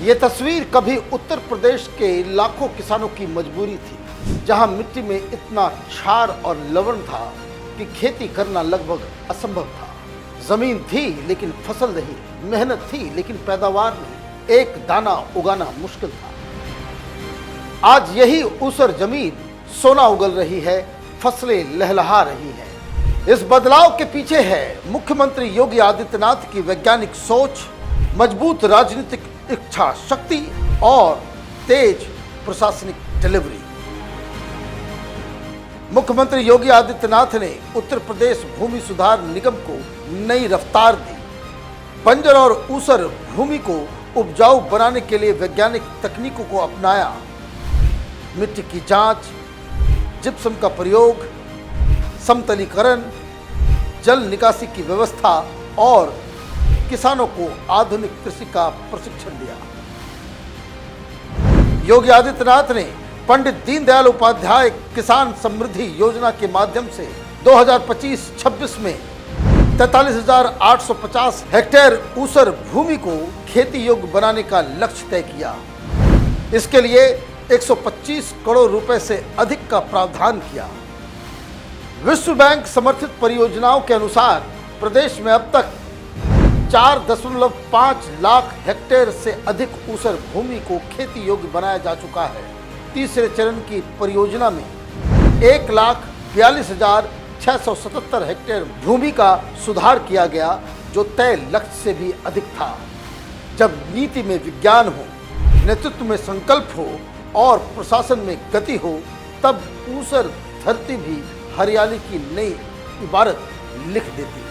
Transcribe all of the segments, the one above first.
ये तस्वीर कभी उत्तर प्रदेश के लाखों किसानों की मजबूरी थी, जहां मिट्टी में इतना क्षार और लवण था कि खेती करना लगभग असंभव था। जमीन थी लेकिन फसल नहीं, मेहनत थी लेकिन पैदावार नहीं, एक दाना उगाना मुश्किल था। आज यही ऊसर जमीन सोना उगल रही है, फसलें लहलहा रही हैं। इस बदलाव के पीछे है मुख्यमंत्री योगी आदित्यनाथ की वैज्ञानिक सोच, मजबूत राजनीतिक इच्छा शक्ति और तेज प्रशासनिक डिलीवरी। मुख्यमंत्री योगी आदित्यनाथ ने उत्तर प्रदेश भूमि सुधार निगम को नई रफ्तार दी। बंजर और ऊसर भूमि को उपजाऊ बनाने के लिए वैज्ञानिक तकनीकों को अपनाया। मिट्टी की जांच, जिप्सम का प्रयोग, समतलीकरण, जल निकासी की व्यवस्था और किसानों को आधुनिक कृषि का प्रशिक्षण दिया। योगी आदित्यनाथ ने पंडित दीनदयाल उपाध्याय किसान समृद्धि योजना के माध्यम से 2025-26 में 43,850 हेक्टेयर ऊसर भूमि को खेती योग्य बनाने का लक्ष्य तय किया। इसके लिए 125 करोड़ रुपए से अधिक का प्रावधान किया। विश्व बैंक समर्थित परियोजनाओं के अनुसार प्रदेश में अब तक 4.5 लाख हेक्टेयर से अधिक ऊसर भूमि को खेती योग्य बनाया जा चुका है। तीसरे चरण की परियोजना में 1,42,677 हेक्टेयर भूमि का सुधार किया गया, जो तय लक्ष्य से भी अधिक था। जब नीति में विज्ञान हो, नेतृत्व में संकल्प हो और प्रशासन में गति हो, तब ऊसर धरती भी हरियाली की नई इबारत लिख देती है।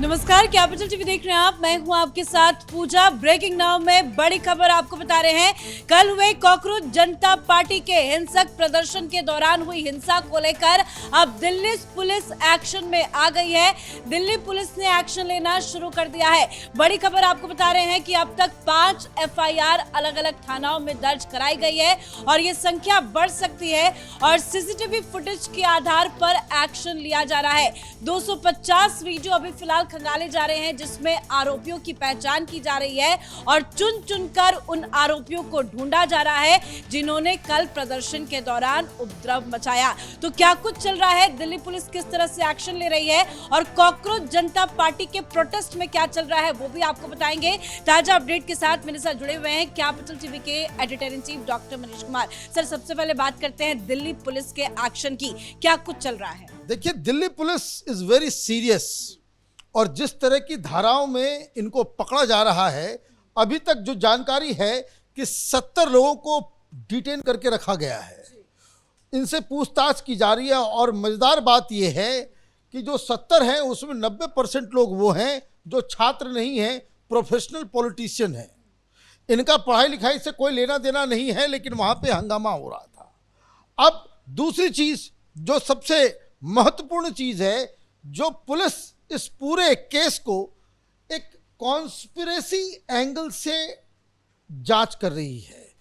नमस्कार, कैपिटल टीवी देख रहे हैं आप। मैं हूं आपके साथ पूजा। ब्रेकिंग नाउ में बड़ी खबर आपको बता रहे हैं। कल हुए कॉकरोच जनता पार्टी के हिंसक प्रदर्शन के दौरान हुई हिंसा को लेकर अब दिल्ली पुलिस एक्शन में आ गई है। दिल्ली पुलिस ने एक्शन लेना शुरू कर दिया है। बड़ी खबर आपको बता रहे हैं कि अब तक 5 FIR अलग अलग थानाओं में दर्ज कराई गई है और ये संख्या बढ़ सकती है और CCTV फुटेज के आधार पर एक्शन लिया जा रहा है। 250 वीडियो अभी फिलहाल खंगाले जा रहे हैं, जिसमें आरोपियों की पहचान की जा रही है और चुन चुनकर उन आरोपियों को ढूंढा जा रहा है जिन्होंने कल प्रदर्शन के दौरान उपद्रव मचाया। तो क्या कुछ चल रहा है, दिल्ली पुलिस किस तरह से एक्शन ले रही है और कॉकरोच जनता पार्टी के प्रोटेस्ट में क्या चल रहा है, वो भी आपको बताएंगे। ताजा अपडेट के साथ मेरे साथ जुड़े हुए हैं कैपिटल टीवी के editor in chief doctor Manish Kumar. Sir, सबसे पहले बात करते हैं दिल्ली पुलिस के एक्शन की, क्या कुछ चल रहा है? देखिए, Delhi police is very serious और जिस तरह की धाराओं में इनको पकड़ा जा रहा है, अभी तक जो जानकारी है कि 70 लोगों को डिटेन करके रखा गया है। इनसे पूछताछ की जा रही है और मजेदार बात यह है कि जो 70 हैं उसमें 90% लोग वो हैं जो छात्र नहीं हैं, प्रोफेशनल पॉलिटिशियन हैं। इनका पढ़ाई लिखाई से कोई लेना देना नहीं है, लेकिन वहाँ पे हंगामा हो रहा था। अब दूसरी चीज़ जो सबसे महत्वपूर्ण चीज़ है, जो पुलिस इस पूरे केस को एक कॉन्स्पिरेसी एंगल से जांच कर रही है।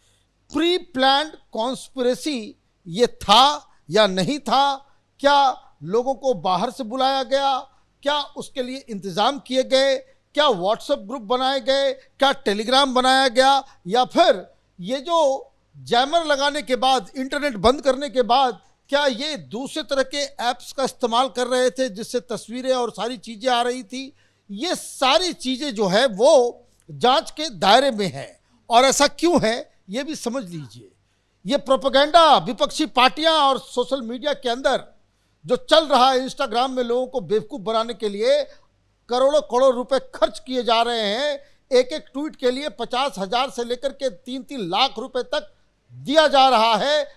प्री प्लान्ड कॉन्स्पिरेसी ये था या नहीं था? क्या लोगों को बाहर से बुलाया गया? क्या उसके लिए इंतजाम किए गए? क्या व्हाट्सएप ग्रुप बनाए गए? क्या टेलीग्राम बनाया गया? या फिर ये जो जैमर लगाने के बाद, इंटरनेट बंद करने के बाद, क्या ये दूसरे तरह के ऐप्स का इस्तेमाल कर रहे थे जिससे तस्वीरें और सारी चीज़ें आ रही थी? ये सारी चीज़ें जो है वो जांच के दायरे में है। और ऐसा क्यों है ये भी समझ लीजिए। ये प्रोपेगेंडा विपक्षी पार्टियां और सोशल मीडिया के अंदर जो चल रहा है, इंस्टाग्राम में लोगों को बेवकूफ़ बनाने के लिए करोड़ों करोड़ रुपए खर्च किए जा रहे हैं। एक एक ट्वीट के लिए 50,000 से लेकर के 3-3 लाख रुपए तक दिया जा रहा है।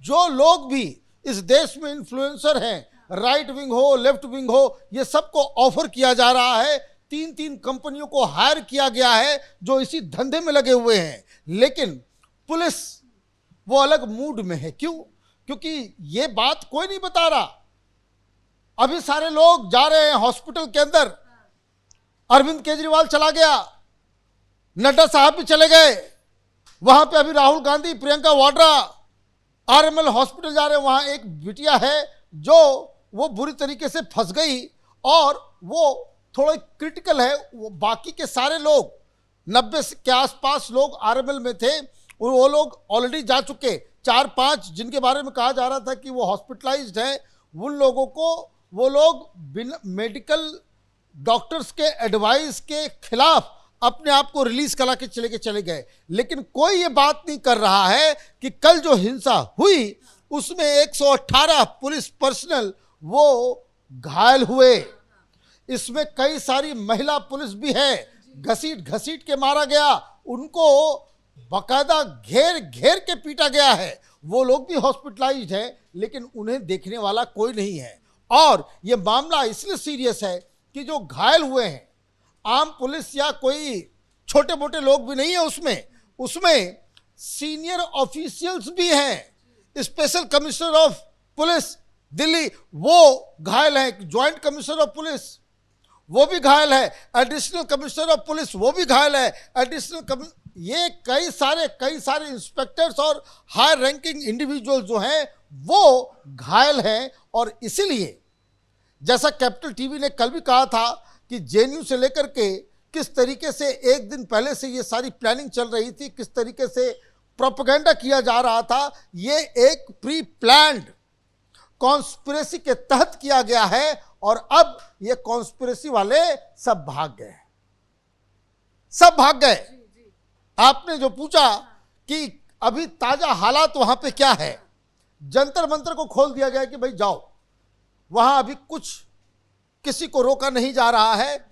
जो लोग भी इस देश में इन्फ्लुएंसर हैं, राइट विंग हो, लेफ्ट विंग हो, ये सबको ऑफर किया जा रहा है। 3-3 कंपनियों को हायर किया गया है जो इसी धंधे में लगे हुए हैं। लेकिन पुलिस वो अलग मूड में है। क्यों? क्योंकि ये बात कोई नहीं बता रहा। अभी सारे लोग जा रहे हैं हॉस्पिटल के अंदर। अरविंद केजरीवाल चला गया, नड्डा साहब भी चले गए, वहां पे अभी राहुल गांधी, प्रियंका वाड्रा, आरएमएल हॉस्पिटल जा रहे हैं, वहां एक बिटिया है जो वो बुरी तरीके से फंस गई और वो थोड़ा क्रिटिकल है। वो बाकी के सारे लोग 90 के आसपास लोग आरएमएल में थे, वो लोग ऑलरेडी जा चुके। 4-5 जिनके बारे में कहा जा रहा था कि वो हॉस्पिटलाइज्ड हैं, उन लोगों को वो लोग बिना मेडिकल डॉक्टर्स के एडवाइस के खिलाफ अपने आप को रिलीज करा के चले गए। लेकिन कोई ये बात नहीं कर रहा है कि कल जो हिंसा हुई उसमें 118 पुलिस पर्सनल वो घायल हुए। इसमें कई सारी महिला पुलिस भी है, घसीट घसीट के मारा गया, उनको बाकायदा घेर घेर के पीटा गया है। वो लोग भी हॉस्पिटलाइज्ड हैं, लेकिन उन्हें देखने वाला कोई नहीं है। और ये मामला इसलिए सीरियस है कि जो घायल हुए हैं आम पुलिस या कोई छोटे मोटे लोग भी नहीं है, उसमें सीनियर ऑफिशियल्स भी हैं। Special commissioner of police Delhi वो घायल है, जॉइंट कमिश्नर ऑफ पुलिस वो भी घायल है, एडिशनल कमिश्नर ऑफ पुलिस वो भी घायल है, ये कई सारे इंस्पेक्टर्स और हाई रैंकिंग इंडिविजुअल जो हैं वो घायल हैं। और इसीलिए जैसा कैपिटल टीवी ने कल भी कहा था कि जेएनयू से लेकर के किस तरीके से एक दिन पहले से ये सारी प्लानिंग चल रही थी, किस तरीके से प्रोपेगेंडा किया जा रहा था, ये एक प्री प्लान्ड कॉन्स्पिरेसी के तहत किया गया है। और अब ये कॉन्स्पिरेसी वाले सब भाग गए। आपने जो पूछा कि अभी ताजा हालात वहां पे क्या है, जंतर मंतर को खोल दिया गया कि भाई जाओ, वहां अभी कुछ किसी को रोका नहीं जा रहा है,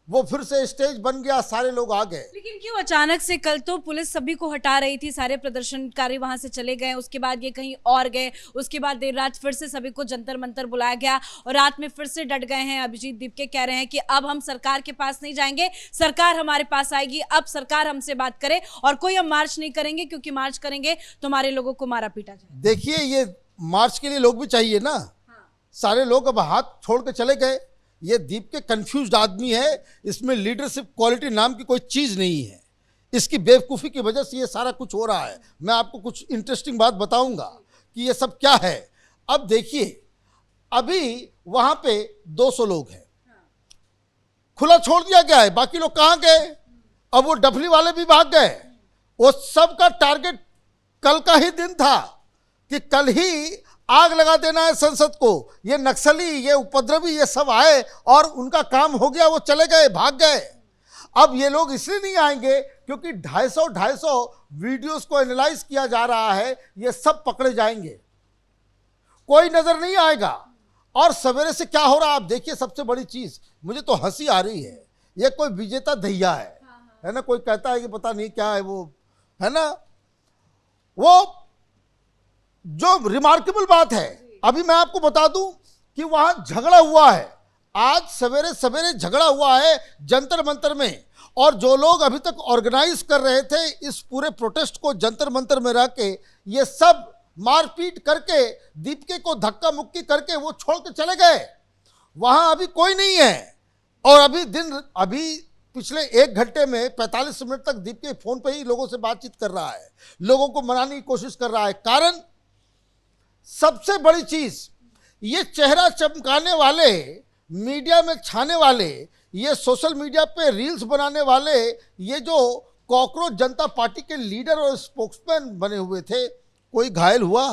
वो फिर से स्टेज बन गया, सारे लोग आ गए। लेकिन क्यों अचानक से? कल तो पुलिस सभी को हटा रही थी, सारे प्रदर्शनकारी वहां से चले गए, उसके बाद ये कहीं और गए, उसके बाद देर रात फिर से सभी को जंतर मंतर बुलाया गया और रात में फिर से डट गए हैं। अभिजीत दीपके कह रहे हैं कि अब हम सरकार के पास नहीं जाएंगे, सरकार हमारे पास आएगी, अब सरकार हमसे बात करे और कोई हम मार्च नहीं करेंगे, क्योंकि मार्च करेंगे तो हमारे लोगों को मारा पीटा जाए। देखिए, ये मार्च के लिए लोग भी चाहिए ना। सारे लोग अब हाथ छोड़ के चले गए। ये दीपके कंफ्यूज्ड आदमी है, इसमें लीडरशिप क्वालिटी नाम की कोई चीज नहीं है। इसकी बेवकूफ़ी की वजह से ये सारा कुछ हो रहा है। मैं आपको कुछ इंटरेस्टिंग बात बताऊंगा कि ये सब क्या है। अब देखिए, अभी वहां पे 200 लोग हैं, खुला छोड़ दिया गया है, बाकी लोग कहाँ गए? अब वो डफली वाले भी भाग गए। वो सब का टारगेट कल का ही दिन था कि कल ही आग लगा देना है संसद को। ये नक्सली, ये उपद्रवी, ये सब आए और उनका काम हो गया, वो चले गए, भाग गए। अब ये लोग इसलिए नहीं आएंगे क्योंकि 250 वीडियोस को एनालाइज किया जा रहा है, ये सब पकड़े जाएंगे, कोई नजर नहीं आएगा। और सवेरे से क्या हो रहा है आप देखिए। सबसे बड़ी चीज, मुझे तो हंसी आ रही है, ये कोई विजेता दहिया है ना। कोई कहता है कि पता नहीं क्या है वो, है ना। वो जो रिमार्केबल बात है, अभी मैं आपको बता दूं कि वहां झगड़ा हुआ है, आज सवेरे सवेरे झगड़ा हुआ है जंतर मंतर में। और जो लोग अभी तक ऑर्गेनाइज कर रहे थे इस पूरे प्रोटेस्ट को जंतर मंतर में रह के, ये सब मारपीट करके, दीपके को धक्का मुक्की करके वो छोड़ के चले गए। वहां अभी कोई नहीं है। और अभी पिछले 1 घंटे में 45 मिनट तक दीपके फोन पे ही लोगों से बातचीत कर रहा है, लोगों को मनाने की कोशिश कर रहा है। कारण सबसे बड़ी चीज, ये चेहरा चमकाने वाले, मीडिया में छाने वाले, ये सोशल मीडिया पे रील्स बनाने वाले, ये जो कॉकरोच जनता पार्टी के लीडर और स्पोक्समैन बने हुए थे, कोई घायल हुआ?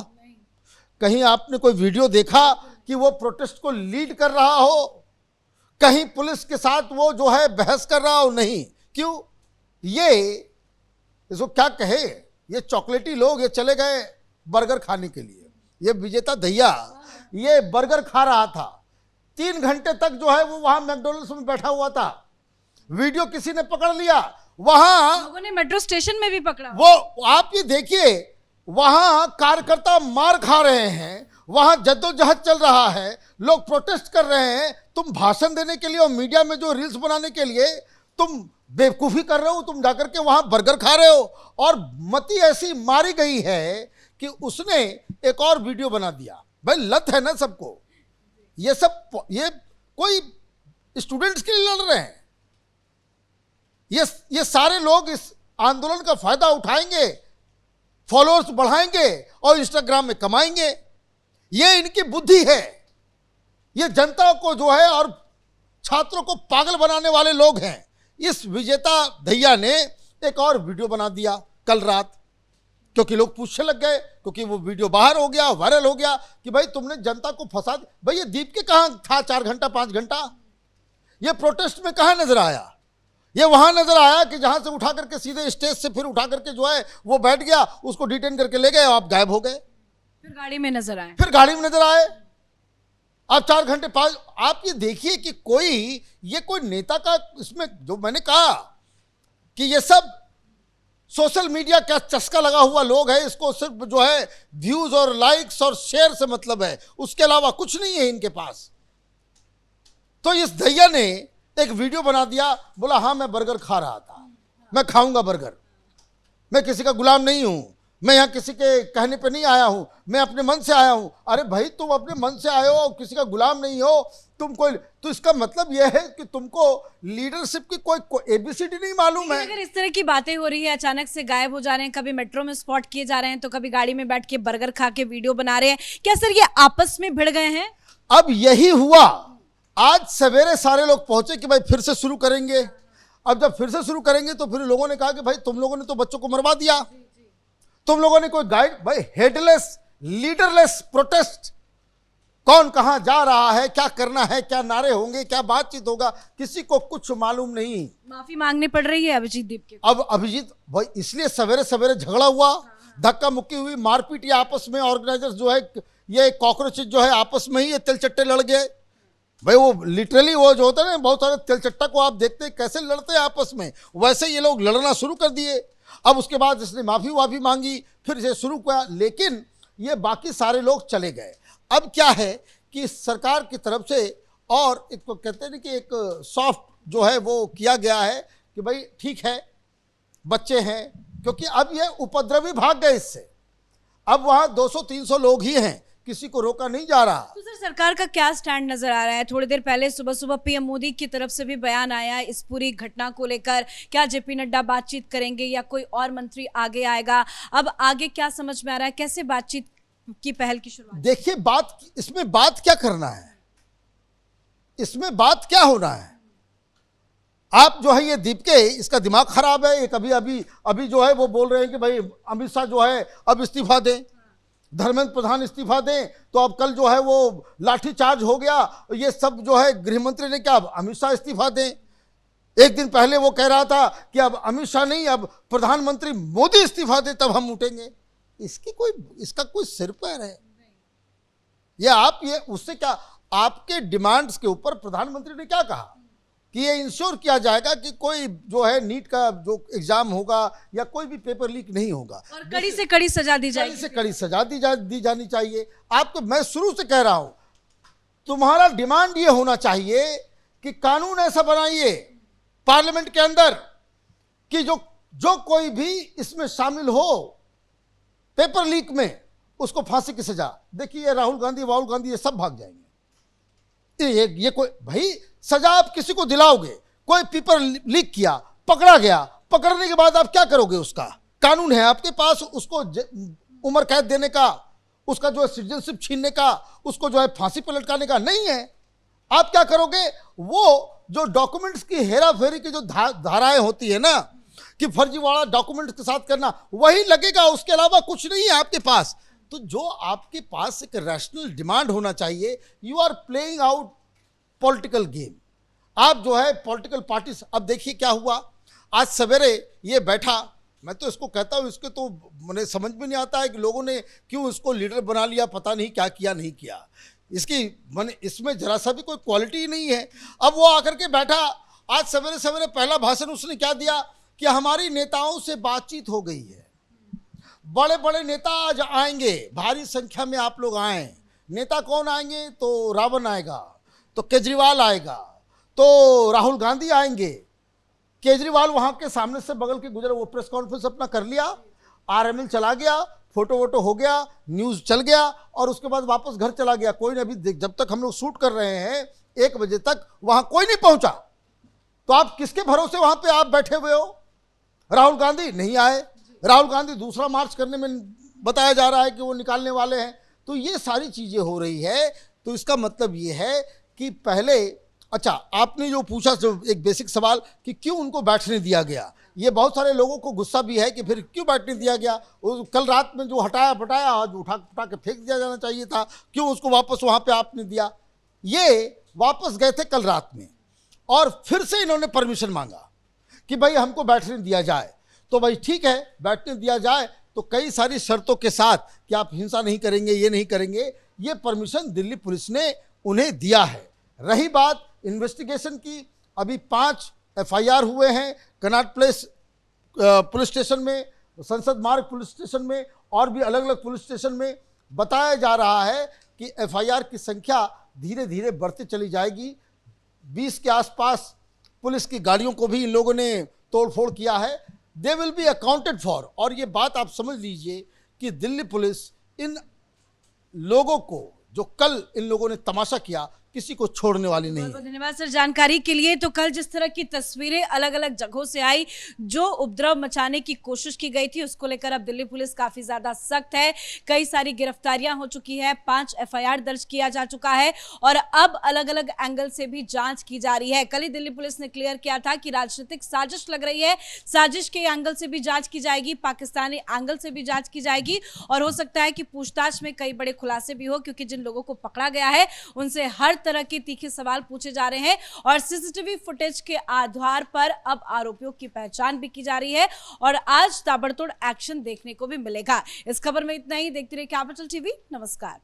कहीं आपने कोई वीडियो देखा कि वो प्रोटेस्ट को लीड कर रहा हो? कहीं पुलिस के साथ वो जो है बहस कर रहा हो? नहीं। क्यों? ये इसको क्या कहे, ये चॉकलेटी लोग ये चले गए बर्गर खाने के लिए। ये विजेता दहिया ये बर्गर खा रहा था, 3 घंटे तक जो है वो वहां मैकडॉनल्ड्स में बैठा हुआ था। वीडियो किसी ने पकड़ लिया, वहां लोगों ने मेट्रो स्टेशन में भी पकड़ा। वो आप ये देखिए, वहां कार्यकर्ता मार खा रहे हैं, वहां जद्दोजहद चल रहा है, लोग प्रोटेस्ट कर रहे हैं। तुम भाषण देने के लिए और मीडिया में जो रील्स बनाने के लिए तुम बेवकूफी कर रहे हो, तुम जाकर के वहां बर्गर खा रहे हो। और मती ऐसी मारी गई है कि उसने एक और वीडियो बना दिया। भाई लत है ना सबको, ये कोई स्टूडेंट्स के लिए लड़ रहे हैं। ये सारे लोग इस आंदोलन का फायदा उठाएंगे फॉलोअर्स बढ़ाएंगे और इंस्टाग्राम में कमाएंगे। ये इनकी बुद्धि है। ये जनता को जो है और छात्रों को पागल बनाने वाले लोग हैं। इस विजेता दैया ने एक और वीडियो बना दिया कल रात, क्योंकि लोग पूछने लग गए, क्योंकि वो वीडियो बाहर हो गया, वायरल हो गया कि भाई तुमने जनता को फंसा दिया। भाई ये दीप के कहां था 4 घंटा 5 घंटा? ये प्रोटेस्ट में कहां नजर आया? ये वहां नजर आया कि जहां से उठा करके सीधे स्टेज से फिर उठा करके जो है वो बैठ गया, उसको डिटेन करके ले गए, आप गायब हो गए। फिर गाड़ी में नजर आए, फिर गाड़ी में नजर आए। आप 4 घंटे 5, आप ये देखिए कि ये कोई नेता का, इसमें जो मैंने कहा कि ये सब सोशल मीडिया का चस्का लगा हुआ लोग है। इसको सिर्फ जो है व्यूज और लाइक्स और शेयर से मतलब है, उसके अलावा कुछ नहीं है इनके पास। तो इस दैया ने एक वीडियो बना दिया, बोला हाँ मैं बर्गर खा रहा था, मैं खाऊंगा बर्गर, मैं किसी का गुलाम नहीं हूं, मैं यहां किसी के कहने पे नहीं आया हूं, मैं अपने मन से आया हूं। अरे भाई तुम अपने मन से आए हो, किसी का गुलाम नहीं हो तुम कोई, तो इसका मतलब यह है कि तुमको लीडरशिप की कोई एबीसीडी नहीं मालूम है। अगर इस तरह की बातें हो रही है, अचानक से गायब हो जा रहे हैं, कभी मेट्रो में स्पॉट किए जा रहे हैं, तो कभी गाड़ी में बैठ के बर्गर खा के वीडियो बना रहे हैं, क्या सर ये आपस में भिड़ गए हैं? अब यही हुआ। आज सवेरे सारे लोग पहुंचे कि भाई फिर से शुरू करेंगे। अब जब फिर से शुरू करेंगे तो फिर लोगों ने कहा कि भाई तुम लोगों ने तो बच्चों को मरवा दिया, तुम लोगों ने कोई गाइड, भाई हेडलेस लीडरलेस प्रोटेस्ट, कौन कहां जा रहा है, क्या करना है, क्या नारे होंगे, क्या बातचीत होगा, किसी को कुछ मालूम नहीं। माफी मांगनी पड़ रही है अभिजीत दीप के। अब अभिजीत भाई इसलिए सवेरे सवेरे झगड़ा हुआ, धक्का मुक्की हुई, मारपीट, ये आपस में ऑर्गेनाइजर्स जो है, ये कॉकरोचेस जो है आपस में ही ये तिलचट्टे लड़ गए। भाई वो लिटरली वो जो होता है ना, बहुत सारे तिलचट्टा को आप देखते हैं कैसे लड़ते हैं आपस में, वैसे ये लोग लड़ना शुरू कर दिए। अब उसके बाद इसने माफी मांगी, फिर से शुरू किया, लेकिन ये बाकी सारे लोग चले गए। अब क्या है कि सरकार की तरफ से और एक कहते हैं कि एक सॉफ्ट जो है वो किया गया है कि भाई ठीक है बच्चे हैं, क्योंकि अब ये उपद्रवी भाग गए इससे। अब वहाँ 200-300 लोग ही हैं, किसी को रोका नहीं जा रहा। तो सर सरकार का क्या स्टैंड नजर आ रहा है? थोड़ी देर पहले सुबह सुबह पीएम मोदी की तरफ से भी बयान आया इस पूरी घटना को लेकर। क्या जेपी नड्डा बातचीत करेंगे या कोई और मंत्री आगे आएगा? अब आगे क्या समझ में आ रहा है, कैसे बातचीत की पहल की शुरुआत? देखिए इसमें बात क्या करना है, इसमें बात क्या होना है। आप जो है ये दीप के, इसका दिमाग खराब है। ये कभी अभी जो है वो बोल रहे हैं कि भाई अमित शाह जो है अब इस्तीफा दें, धर्मेंद्र प्रधान इस्तीफा दें, तो अब कल जो है वो लाठीचार्ज हो गया, ये सब जो है गृह मंत्री ने क्या अब अमित शाह इस्तीफा दें। एक दिन पहले वो कह रहा था कि अब अमित शाह नहीं, अब प्रधानमंत्री मोदी इस्तीफा दे तब हम उठेंगे। इसका कोई सिर पैर है? ये उससे क्या, आपके डिमांड्स के ऊपर प्रधानमंत्री ने क्या कहा कि ये इंश्योर किया जाएगा कि कोई जो है नीट का जो एग्जाम होगा या कोई भी पेपर लीक नहीं होगा, और कड़ी से कड़ी सजा दी जाएगी, कड़ी से कड़ी सजा दी जानी चाहिए। आपको मैं शुरू से कह रहा हूं, तुम्हारा डिमांड ये होना चाहिए कि कानून ऐसा बनाइए पार्लियामेंट के अंदर कि जो कोई भी इसमें शामिल हो पेपर लीक में, उसको फांसी की सजा। देखिए राहुल गांधी ये सब भाग जाएंगे। ये कोई भाई सजा आप किसी को दिलाओगे, कोई पेपर लीक किया, पकड़ा गया, पकड़ने के बाद आप क्या करोगे? उसका कानून है आपके पास, उसको उम्र कैद देने का, उसका जो है सिटीजनशिप छीनने का, उसको जो है फांसी पर लटकाने का नहीं है। आप क्या करोगे? वो जो डॉक्यूमेंट्स की हेरा फेरी की जो धाराएं होती है ना, कि फर्जीवाड़ा डॉक्यूमेंट्स के साथ करना, वही लगेगा, उसके अलावा कुछ नहीं है आपके पास। तो जो आपके पास एक रैशनल डिमांड होना चाहिए, you are playing out political game. आप जो है पॉलिटिकल पार्टीज, अब देखिए क्या हुआ आज सवेरे ये बैठा, मैं तो इसको कहता हूँ, इसके तो मुझे समझ में नहीं आता है कि लोगों ने क्यों इसको लीडर बना लिया, पता नहीं क्या किया नहीं किया। इसमें जरा सा भी कोई क्वालिटी नहीं है। अब वो आकर के बैठा, आज सवेरे सवेरे पहला भाषण उसने क्या दिया कि हमारी नेताओं से बातचीत हो गई है, बड़े बड़े नेता आज आएंगे, भारी संख्या में आप लोग आए। नेता कौन आएंगे? तो रावण आएगा, तो केजरीवाल आएगा, तो राहुल गांधी आएंगे। केजरीवाल वहां के सामने से बगल के गुजरे, वो प्रेस कॉन्फ्रेंस अपना कर लिया, आरएमएल चला गया, फोटो वोटो हो गया, न्यूज चल गया, और उसके बाद वापस घर चला गया। कोई नहीं, अभी जब तक हम लोग शूट कर रहे हैं 1 बजे तक वहां कोई नहीं पहुंचा। तो आप किसके भरोसे वहां पे आप बैठे हुए हो? राहुल गांधी नहीं आए, राहुल गांधी दूसरा मार्च करने में बताया जा रहा है कि वो निकालने वाले हैं। तो ये सारी चीज़ें हो रही है। तो इसका मतलब ये है कि पहले, अच्छा आपने जो पूछा जो एक बेसिक सवाल कि क्यों उनको बैठने दिया गया, ये बहुत सारे लोगों को गुस्सा भी है कि फिर क्यों बैठने दिया गया। वो कल रात में जो हटाया पटाया आज उठा के फेंक दिया जाना चाहिए था, क्यों उसको वापस वहाँ पे आपने दिया। ये वापस गए थे कल रात में और फिर से इन्होंने परमिशन मांगा कि भाई हमको बैठने दिया जाए। तो भाई ठीक है, बैठने दिया जाए तो कई सारी शर्तों के साथ कि आप हिंसा नहीं करेंगे, ये नहीं करेंगे, ये परमिशन दिल्ली पुलिस ने उन्हें दिया है। रही बात इन्वेस्टिगेशन की, अभी 5 FIR हुए हैं कनॉट प्लेस पुलिस स्टेशन में, संसद मार्ग पुलिस स्टेशन में और भी अलग अलग पुलिस स्टेशन में। बताया जा रहा है कि FIR की संख्या धीरे धीरे बढ़ती चली जाएगी। 20 के आसपास पुलिस की गाड़ियों को भी इन लोगों ने तोड़फोड़ किया है। They will be accounted for. और ये बात आप समझ लीजिए कि दिल्ली पुलिस इन लोगों को, जो कल इन लोगों ने तमाशा किया, किसी को छोड़ने वाली नहीं है। धन्यवाद सर जानकारी के लिए। तो कल जिस तरह की तस्वीरें अलग अलग जगहों से आई, जो उपद्रव मचाने की कोशिश की गई थी, उसको लेकर अब दिल्ली पुलिस काफी ज्यादा सख्त है। कई सारी गिरफ्तारियां हो चुकी है, 5 FIR दर्ज किया जा चुका है और अब अलग अलग एंगल से भी जांच की जा रही है। कल ही दिल्ली पुलिस ने क्लियर किया था कि राजनीतिक साजिश लग रही है, साजिश के एंगल से भी जांच की जाएगी, पाकिस्तानी एंगल से भी जांच की जाएगी और हो सकता है कि पूछताछ में कई बड़े खुलासे भी हो, क्योंकि जिन लोगों को पकड़ा गया है उनसे हर तरह के तीखे सवाल पूछे जा रहे हैं और CCTV फुटेज के आधार पर अब आरोपियों की पहचान भी की जा रही है और आज ताबड़तोड़ एक्शन देखने को भी मिलेगा। इस खबर में इतना ही। देखते रहिए कैपिटल TV। नमस्कार।